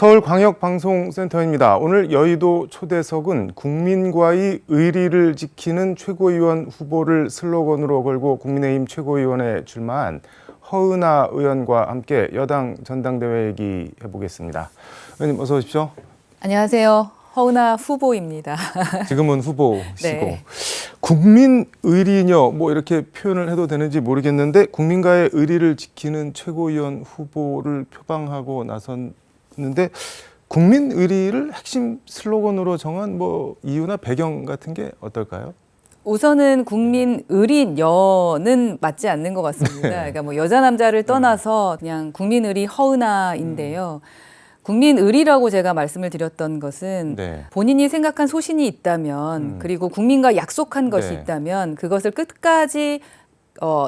서울광역방송센터입니다. 오늘 여의도 초대석은 국민과의 의리를 지키는 최고위원 후보를 슬로건으로 걸고 국민의힘 최고위원에 출마한 허은하 의원과 함께 여당 전당대회 얘기해보겠습니다. 의원님 어서 오십시오. 안녕하세요. 허은하 후보입니다. 지금은 후보시고. 네. 국민 의리녀 뭐 이렇게 표현을 해도 되는지 모르겠는데 국민과의 의리를 지키는 최고위원 후보를 표방하고 나섰는데 국민 의리를 핵심 슬로건으로 정한 뭐 이유나 배경 같은 게 어떨까요? 우선은 국민 의리녀는 맞지 않는 것 같습니다. 그러니까 뭐 여자 남자를 떠나서 그냥 국민 의리 허은하인데요. 국민 의리라고 제가 말씀을 드렸던 것은 네. 본인이 생각한 소신이 있다면 그리고 국민과 약속한 것이 네. 있다면 그것을 끝까지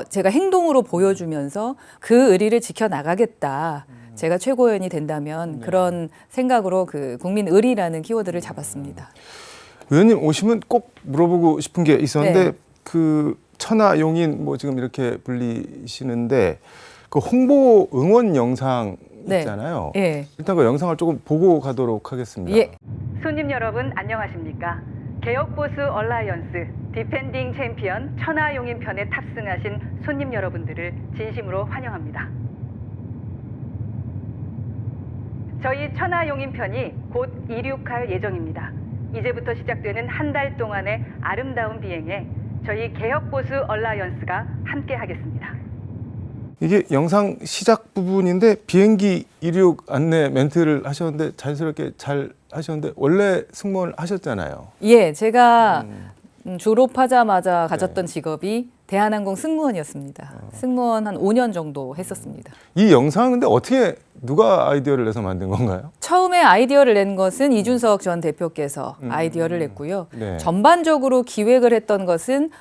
제가 행동으로 보여주면서 그 의리를 지켜나가겠다. 제가 최고위원이 된다면 그런 생각으로 그 국민 의리라는 키워드를 잡았습니다. 의원님 오시면 꼭 물어보고 싶은 게 있었는데 네. 그 천하용인 뭐 지금 이렇게 불리시는데 그 홍보 응원 영상 네. 있잖아요. 예. 일단 그 영상을 조금 보고 가도록 하겠습니다. 예. 손님 여러분 안녕하십니까? 개혁보수 얼라이언스 디펜딩 챔피언 천하용인 편에 탑승하신 손님 여러분들을 진심으로 환영합니다. 저희 천하용인 편이 곧 이륙할 예정입니다. 이제부터 시작되는 한 달 동안의 아름다운 비행에 저희 개혁보수 얼라이언스가 함께 하겠습니다. 이게 영상 시작 부분인데 비행기 이륙 안내 멘트를 하셨는데 자연스럽게 잘 하셨는데 원래 승무원을 하셨잖아요. 예, 제가 졸업하자마자 가졌던 직업이 대한항공 승무원이었습니다. 승무원 한 5년 정도 했었습니다. 이 영상 근데 어떻게 누가 아이디어를 내서 만든 건가요? 처음에 아이디어를 낸 것은 이준석 전 대표께서 아이디어를 냈고요. 네. 전반적으로 기획을 했던 것은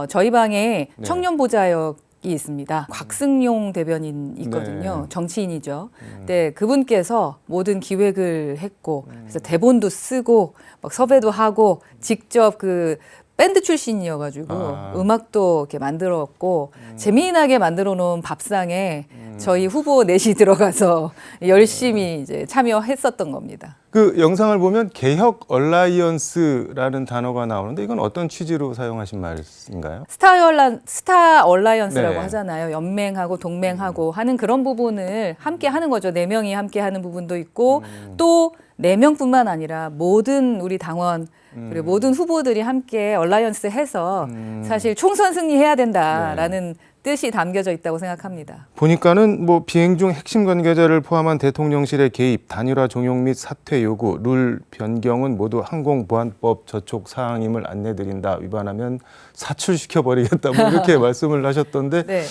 저희 방에 네. 청년보좌역이 있습니다. 곽승용 대변인 있거든요. 네. 정치인이죠. 네, 그분께서 모든 기획을 했고 그래서 대본도 쓰고 막 섭외도 하고 직접 그 밴드 출신이어가지고 음악도 이렇게 만들었고 재미나게 만들어 놓은 밥상에 저희 후보 넷이 들어가서 열심히 이제 참여했었던 겁니다. 그 영상을 보면 개혁 얼라이언스라는 단어가 나오는데 이건 어떤 취지로 사용하신 말인가요? 스타 얼라이언스라고 네. 하잖아요. 연맹하고 동맹하고 하는 그런 부분을 함께 하는 거죠. 4명이 함께 하는 부분도 있고 또 4명뿐만 아니라 모든 우리 당원 그리고 모든 후보들이 함께 얼라이언스 해서 사실 총선 승리해야 된다라는 뜻이 담겨져 있다고 생각합니다. 보니까는 뭐 비행 중 핵심 관계자를 포함한 대통령실의 개입, 단일화 종용 및 사퇴 요구, 룰 변경은 모두 항공보안법 저촉 사항임을 안내드린다. 위반하면 사출시켜버리겠다. 뭐 이렇게 말씀을 하셨던데 네.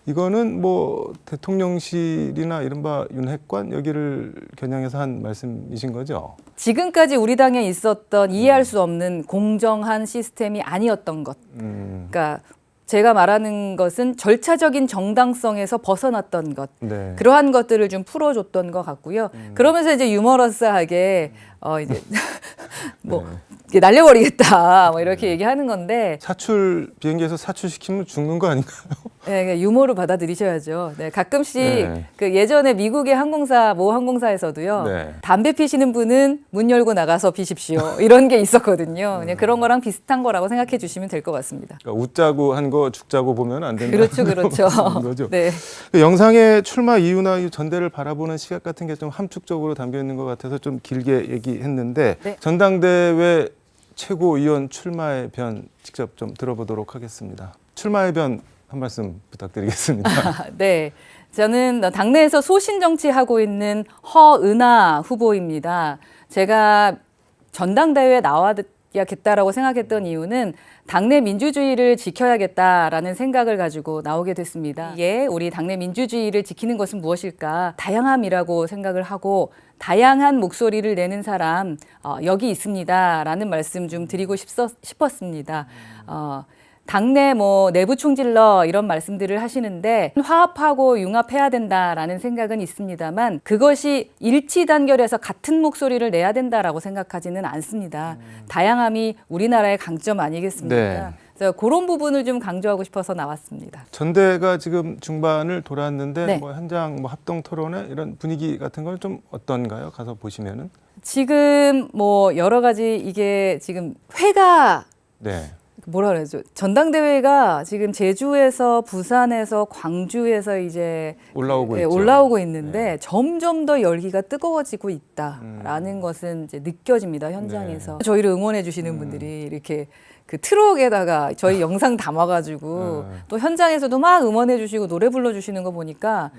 이거는 뭐 대통령실이나 이른바 윤핵관 여기를 겨냥해서 한 말씀이신 거죠? 지금까지 우리 당에 있었던 이해할 수 없는 공정한 시스템이 아니었던 것. 그러니까 제가 말하는 것은 절차적인 정당성에서 벗어났던 것. 네. 그러한 것들을 좀 풀어줬던 것 같고요. 그러면서 이제 유머러스하게 이제 뭐 이렇게 날려버리겠다 뭐 이렇게 얘기하는 건데 사출 비행기에서 사출시키면 죽는 거 아닌가요? 네, 유머로 받아들이셔야죠. 네, 가끔씩 네. 그 예전에 미국의 모 항공사에서도요. 네. 담배 피시는 분은 문 열고 나가서 피십시오. 이런 게 있었거든요. 그냥 그런 거랑 비슷한 거라고 생각해 주시면 될 것 같습니다. 그러니까 웃자고 한 거 죽자고 보면 안 된다. 그렇죠. 거죠. 네. 그 영상의 출마 이유나 이 전대를 바라보는 시각 같은 게 좀 함축적으로 담겨 있는 것 같아서 좀 길게 얘기했는데 네. 전당대회 최고위원 출마의 변 직접 좀 들어보도록 하겠습니다. 출마의 변 한 말씀 부탁드리겠습니다. 네. 저는 당내에서 소신 정치하고 있는 허은하 후보입니다. 제가 전당대회에 나와야겠다라고 생각했던 이유는 당내 민주주의를 지켜야겠다라는 생각을 가지고 나오게 됐습니다. 이게 우리 당내 민주주의를 지키는 것은 무엇일까? 다양함이라고 생각을 하고 다양한 목소리를 내는 사람 여기 있습니다라는 말씀 좀 드리고 싶었습니다. 당내 뭐 내부 총질러 이런 말씀들을 하시는데 화합하고 융합해야 된다라는 생각은 있습니다만 그것이 일치 단결해서 같은 목소리를 내야 된다라고 생각하지는 않습니다. 다양함이 우리나라의 강점 아니겠습니까? 네. 그래서 그런 부분을 좀 강조하고 싶어서 나왔습니다. 전대가 지금 중반을 돌았는데 네. 뭐 현장 뭐 합동 토론회 이런 분위기 같은 건 좀 어떤가요? 가서 보시면은. 지금 뭐 여러 가지 이게 지금 회가 네. 뭐라 그러죠? 전당대회가 지금 제주에서 부산에서 광주에서 이제 올라오고 예, 있죠. 올라오고 있는데 네. 점점 더 열기가 뜨거워지고 있다라는 것은 이제 느껴집니다, 현장에서. 저희를 응원해 주시는 분들이 이렇게 그 트럭에다가 저희 영상 담아가지고 또 현장에서도 막 응원해 주시고 노래 불러 주시는 거 보니까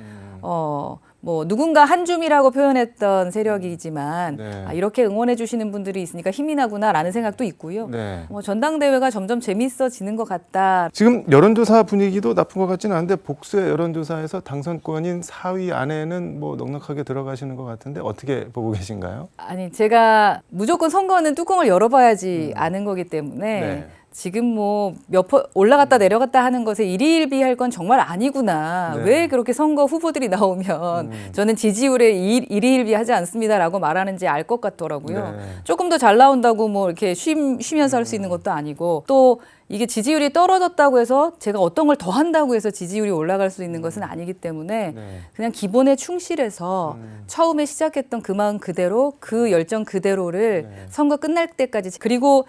뭐 누군가 한 줌이라고 표현했던 세력이지만 네. 아, 이렇게 응원해 주시는 분들이 있으니까 힘이 나구나라는 생각도 있고요. 네. 뭐 전당대회가 점점 재밌어지는 것 같다. 지금 여론조사 분위기도 나쁜 것 같지는 않은데 복수의 여론조사에서 당선권인 4위 안에는 뭐 넉넉하게 들어가시는 것 같은데 어떻게 보고 계신가요? 아니 제가 무조건 선거는 뚜껑을 열어봐야지 아는 거기 때문에 네. 지금 뭐 몇 퍼 올라갔다 내려갔다 하는 것에 일희일비할 건 정말 아니구나. 네. 왜 그렇게 선거 후보들이 나오면 저는 지지율에 일희일비하지 않습니다라고 말하는지 알 것 같더라고요. 네. 조금 더 잘 나온다고 뭐 이렇게 쉬면서 할 수 있는 것도 아니고 또 이게 지지율이 떨어졌다고 해서 제가 어떤 걸 더 한다고 해서 지지율이 올라갈 수 있는 것은 아니기 때문에 네. 그냥 기본에 충실해서 처음에 시작했던 그 마음 그대로 그 열정 그대로를 네. 선거 끝날 때까지 그리고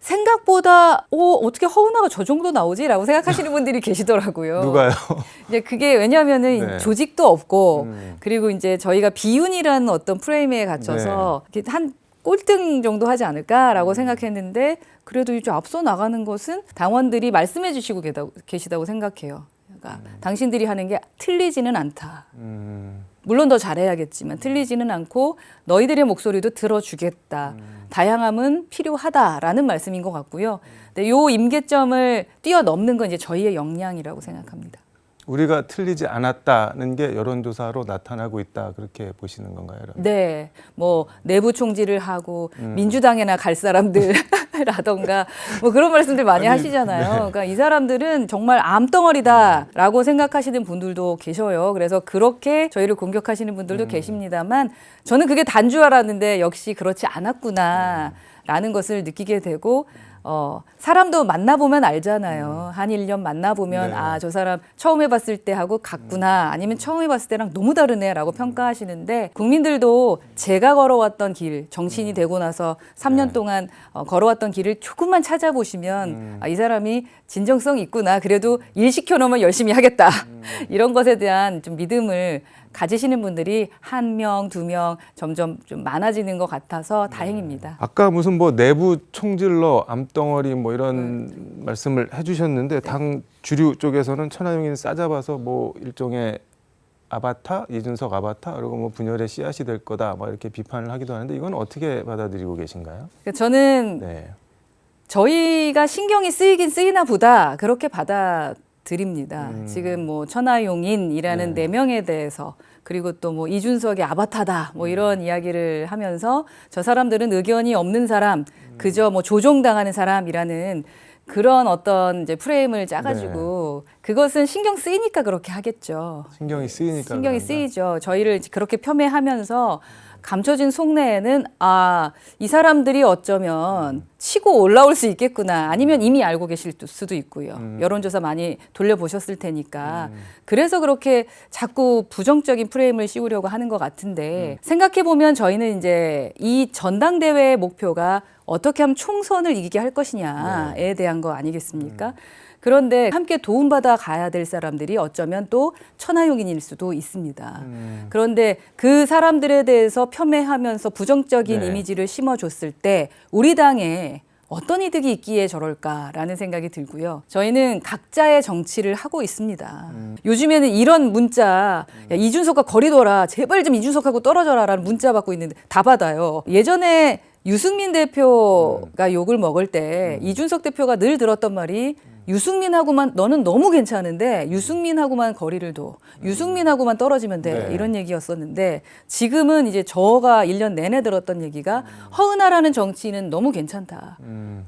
생각보다 어떻게 허은하가 저 정도 나오지라고 생각하시는 분들이 계시더라고요. 누가요? 이제 그게 왜냐하면은 네. 조직도 없고 그리고 이제 저희가 비윤이라는 어떤 프레임에 갇혀서 네. 이렇게 한 꼴등 정도 하지 않을까라고 생각했는데 그래도 이제 앞서 나가는 것은 당원들이 말씀해 주시고 계시다고 생각해요. 그러니까 당신들이 하는 게 틀리지는 않다. 물론 더 잘해야겠지만 틀리지는 않고 너희들의 목소리도 들어주겠다. 다양함은 필요하다라는 말씀인 것 같고요. 근데 요 임계점을 뛰어넘는 건 이제 저희의 역량이라고 생각합니다. 우리가 틀리지 않았다는 게 여론조사로 나타나고 있다 그렇게 보시는 건가요? 여러분? 네, 뭐 내부 총질을 하고 민주당에나 갈 사람들라던가 뭐 그런 말씀들 많이 아니, 하시잖아요. 네. 그러니까 이 사람들은 정말 암덩어리다라고 생각하시는 분들도 계셔요. 그래서 그렇게 저희를 공격하시는 분들도 계십니다만 저는 그게 단 줄 알았는데 역시 그렇지 않았구나라는 것을 느끼게 되고. 사람도 만나보면 알잖아요. 한 1년 만나보면 네. 아, 저 사람 처음 해봤을 때 하고 같구나. 아니면 처음 해봤을 때랑 너무 다르네 라고 평가하시는데 국민들도 제가 걸어왔던 길, 정치인이 되고 나서 3년 네. 동안 걸어왔던 길을 조금만 찾아보시면 아, 이 사람이 진정성이 있구나. 그래도 일 시켜놓으면 열심히 하겠다. 이런 것에 대한 좀 믿음을 가지시는 분들이 1명, 2명 점점 좀 많아지는 것 같아서 다행입니다. 아까 무슨 뭐 내부 총질러 암덩어리 뭐 이런 말씀을 해주셨는데 당 주류 쪽에서는 천하용인 싸잡아서 뭐 일종의 아바타, 이준석 아바타 그리고 뭐 분열의 씨앗이 될 거다 뭐 이렇게 비판을 하기도 하는데 이건 어떻게 받아들이고 계신가요? 저는 네. 저희가 신경이 쓰이긴 쓰이나 보다 그렇게 받아들입니다. 지금 뭐 천하용인이라는 네. 4명에 대해서 그리고 또 뭐 이준석의 아바타다 뭐 이런 이야기를 하면서 저 사람들은 의견이 없는 사람 그저 뭐 조종당하는 사람이라는 그런 어떤 이제 프레임을 짜가지고 그것은 신경 쓰이니까 그렇게 하겠죠. 신경이 쓰이니까 신경이 그런가? 쓰이죠. 저희를 그렇게 폄훼하면서 감춰진 속내에는 아, 이 사람들이 어쩌면 치고 올라올 수 있겠구나. 아니면 이미 알고 계실 수도 있고요. 여론조사 많이 돌려보셨을 테니까. 그래서 그렇게 자꾸 부정적인 프레임을 씌우려고 하는 것 같은데 생각해보면 저희는 이제 이 전당대회의 목표가 어떻게 하면 총선을 이기게 할 것이냐에 대한 거 아니겠습니까? 그런데 함께 도움받아 가야 될 사람들이 어쩌면 또 천하용인일 수도 있습니다. 그런데 그 사람들에 대해서 폄훼하면서 부정적인 네. 이미지를 심어줬을 때 우리 당에 어떤 이득이 있기에 저럴까라는 생각이 들고요. 저희는 각자의 정치를 하고 있습니다. 요즘에는 이런 문자, 야, 이준석과 거리 둬라, 제발 좀 이준석하고 떨어져라라는 문자 받고 있는데 다 받아요. 예전에 유승민 대표가 욕을 먹을 때 이준석 대표가 늘 들었던 말이 유승민하고만 너는 너무 괜찮은데 유승민하고만 거리를 둬. 유승민하고만 떨어지면 돼. 네. 이런 얘기였었는데 지금은 이제 저가 1년 내내 들었던 얘기가 허은하라는 정치인은 너무 괜찮다.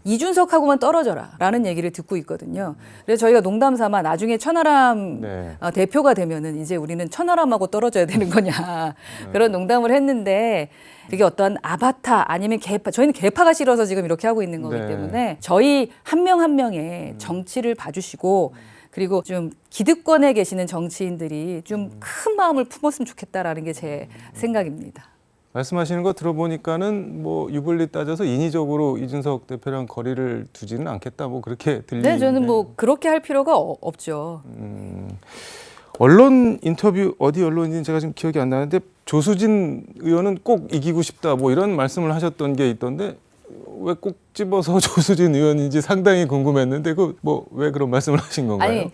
이준석하고만 떨어져라 라는 얘기를 듣고 있거든요. 그래서 저희가 농담 삼아 나중에 천하람 네. 대표가 되면은 이제 우리는 천하람하고 떨어져야 되는 거냐 그런 농담을 했는데 그게 어떤 아바타 아니면 개파, 저희는 개파가 싫어서 지금 이렇게 하고 있는 거기 네. 때문에 저희 한 명 한 명의 정치를 봐주시고 그리고 좀 기득권에 계시는 정치인들이 좀 큰 마음을 품었으면 좋겠다라는 게 제 생각입니다. 말씀하시는 거 들어보니까는 뭐 유불리 따져서 인위적으로 이준석 대표랑 거리를 두지는 않겠다 뭐 그렇게 들리는데 네, 저는 뭐 그렇게 할 필요가 없죠. 언론 인터뷰 어디 언론인지 제가 지금 기억이 안 나는데 조수진 의원은 꼭 이기고 싶다 뭐 이런 말씀을 하셨던 게 있던데 왜 꼭 집어서 조수진 의원인지 상당히 궁금했는데 그 뭐 왜 그런 말씀을 하신 건가요? 아니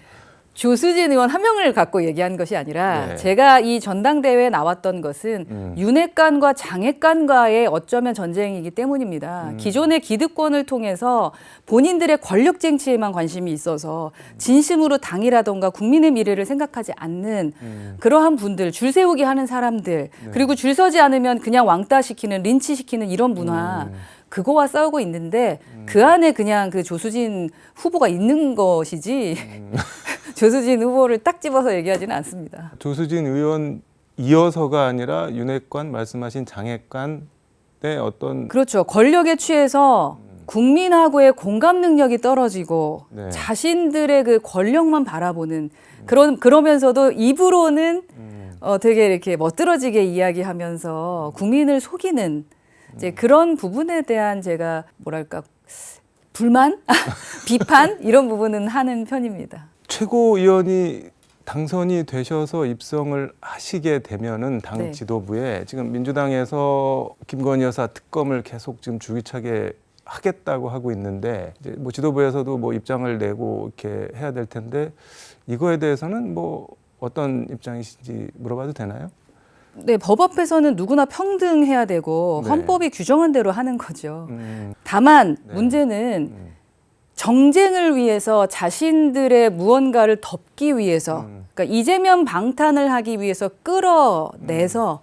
조수진 의원 한 명을 갖고 얘기한 것이 아니라 네. 제가 이 전당대회에 나왔던 것은 윤핵관과 장핵관과의 어쩌면 전쟁이기 때문입니다. 기존의 기득권을 통해서 본인들의 권력 쟁취에만 관심이 있어서 진심으로 당이라던가 국민의 미래를 생각하지 않는 그러한 분들, 줄 세우기 하는 사람들, 그리고 줄 서지 않으면 그냥 왕따시키는, 린치시키는 이런 문화 그거와 싸우고 있는데 그 안에 그냥 그 조수진 후보가 있는 것이지 조수진 후보를 딱 집어서 얘기하지는 않습니다. 조수진 의원 이어서가 아니라 윤핵관 말씀하신 장핵관의 어떤 그렇죠. 권력에 취해서 국민하고의 공감 능력이 떨어지고 네. 자신들의 그 권력만 바라보는 그러면서도 입으로는 되게 이렇게 멋들어지게 이야기하면서 국민을 속이는 이제 그런 부분에 대한 제가 뭐랄까 불만, 비판 이런 부분은 하는 편입니다. 최고위원이 당선이 되셔서 입성을 하시게 되면은 당 네. 지도부에 지금 민주당에서 김건희 여사 특검을 계속 지금 줄기차게 하겠다고 하고 있는데 이제 뭐 지도부에서도 뭐 입장을 내고 이렇게 해야 될 텐데 이거에 대해서는 뭐 어떤 입장이신지 물어봐도 되나요? 네, 법 앞에서는 누구나 평등해야 되고 네. 헌법이 규정한 대로 하는 거죠. 다만 네. 문제는 정쟁을 위해서 자신들의 무언가를 덮기 위해서 그러니까 이재명 방탄을 하기 위해서 끌어내서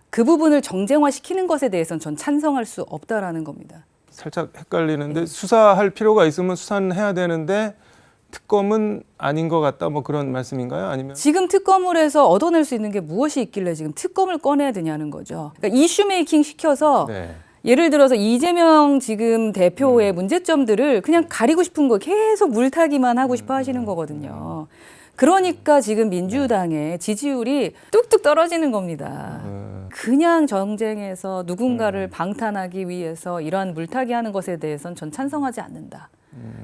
그 부분을 정쟁화시키는 것에 대해서는 전 찬성할 수 없다라는 겁니다. 살짝 헷갈리는데 수사할 필요가 있으면 수사는 해야 되는데 특검은 아닌 것 같다 뭐 그런 말씀인가요? 아니면 지금 특검을 해서 얻어낼 수 있는 게 무엇이 있길래 지금 특검을 꺼내야 되냐는 거죠. 그러니까 이슈 메이킹 시켜서 네. 예를 들어서 이재명 지금 대표의 문제점들을 그냥 가리고 싶은 거 계속 물타기만 하고 싶어 하시는 거거든요. 그러니까 지금 민주당의 지지율이 뚝뚝 떨어지는 겁니다. 그냥 정쟁에서 누군가를 방탄하기 위해서 이러한 물타기 하는 것에 대해서는 전 찬성하지 않는다.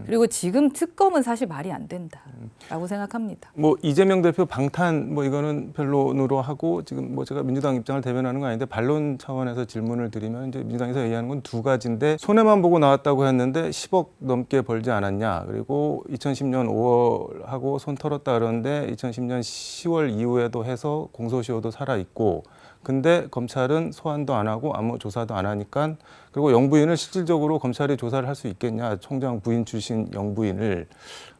그리고 지금 특검은 사실 말이 안 된다라고 생각합니다. 뭐 이재명 대표 방탄 뭐 이거는 변론으로 하고 지금 뭐 제가 민주당 입장을 대변하는 건 아닌데 반론 차원에서 질문을 드리면 이제 민주당에서 얘기하는 건 두 가지인데 손해만 보고 나왔다고 했는데 10억 넘게 벌지 않았냐 그리고 2010년 5월 하고 손 털었다 그러는데 2010년 10월 이후에도 해서 공소시효도 살아 있고 근데 검찰은 소환도 안 하고 아무 조사도 안 하니까 그리고 영부인을 실질적으로 검찰이 조사를 할 수 있겠냐 총장 부인 출신 영부인을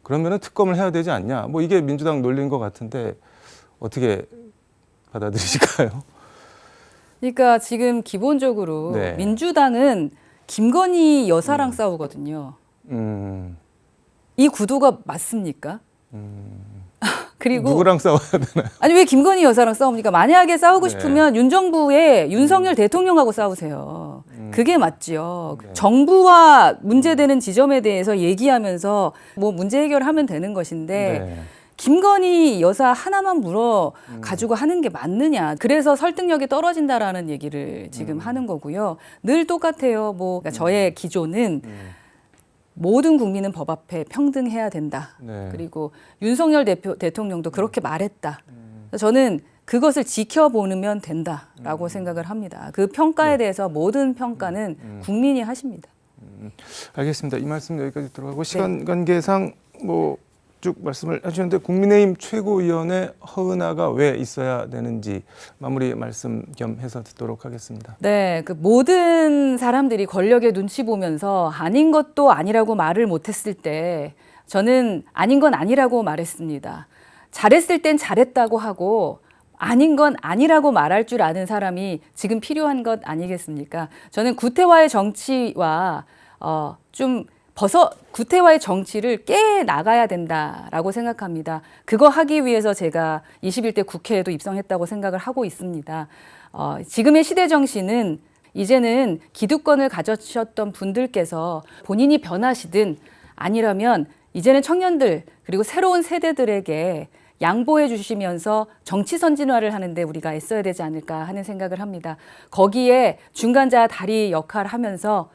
그러면은 특검을 해야 되지 않냐 뭐 이게 민주당 논리인 것 같은데 어떻게 받아들이실까요? 그러니까 지금 기본적으로 네. 민주당은 김건희 여사랑 싸우거든요. 이 구도가 맞습니까? 그리고 누구랑 싸워야 되나요? 아니 왜 김건희 여사랑 싸웁니까? 만약에 싸우고 네. 싶으면 윤 정부의 윤석열 대통령하고 싸우세요. 그게 맞죠. 네. 정부와 문제되는 지점에 대해서 얘기하면서 뭐 문제 해결하면 되는 것인데 네. 김건희 여사 하나만 물어 가지고 하는 게 맞느냐. 그래서 설득력이 떨어진다라는 얘기를 지금 하는 거고요. 늘 똑같아요. 뭐 그러니까 저의 기조는 모든 국민은 법 앞에 평등해야 된다. 네. 그리고 윤석열 대통령도 그렇게 말했다. 저는 그것을 지켜보면 된다라고 생각을 합니다. 그 평가에 대해서 모든 평가는 국민이 하십니다. 알겠습니다. 이 말씀 여기까지 들어가고 시간 관계상 뭐 쭉 말씀을 해주셨는데 국민의힘 최고위원회 허은하가 왜 있어야 되는지 마무리 말씀 겸 해서 듣도록 하겠습니다. 네, 그 모든 사람들이 권력의 눈치 보면서 아닌 것도 아니라고 말을 못했을 때 저는 아닌 건 아니라고 말했습니다. 잘했을 땐 잘했다고 하고 아닌 건 아니라고 말할 줄 아는 사람이 지금 필요한 것 아니겠습니까? 저는 구태화의 정치와 구태화의 정치를 깨 나가야 된다라고 생각합니다. 그거 하기 위해서 제가 21대 국회에도 입성했다고 생각을 하고 있습니다. 지금의 시대 정신은 이제는 기득권을 가져셨던 분들께서 본인이 변하시든 아니라면 이제는 청년들 그리고 새로운 세대들에게 양보해 주시면서 정치 선진화를 하는데 우리가 애써야 되지 않을까 하는 생각을 합니다. 거기에 중간자 다리 역할을 하면서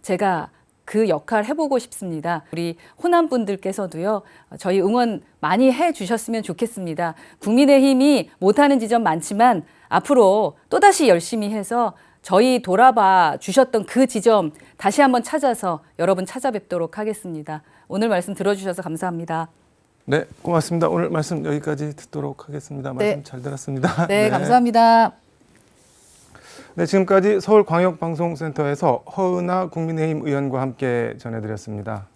제가 그 역할 해보고 싶습니다. 우리 호남 분들께서도요, 저희 응원 많이 해 주셨으면 좋겠습니다. 국민의힘이 못하는 지점 많지만 앞으로 또다시 열심히 해서 저희 돌아봐 주셨던 그 지점 다시 한번 찾아서 여러분 찾아뵙도록 하겠습니다. 오늘 말씀 들어주셔서 감사합니다. 네, 고맙습니다. 오늘 말씀 여기까지 듣도록 하겠습니다. 말씀 네. 잘 들었습니다. 네, 감사합니다. 네, 지금까지 서울광역방송센터에서 허은하 국민의힘 의원과 함께 전해드렸습니다.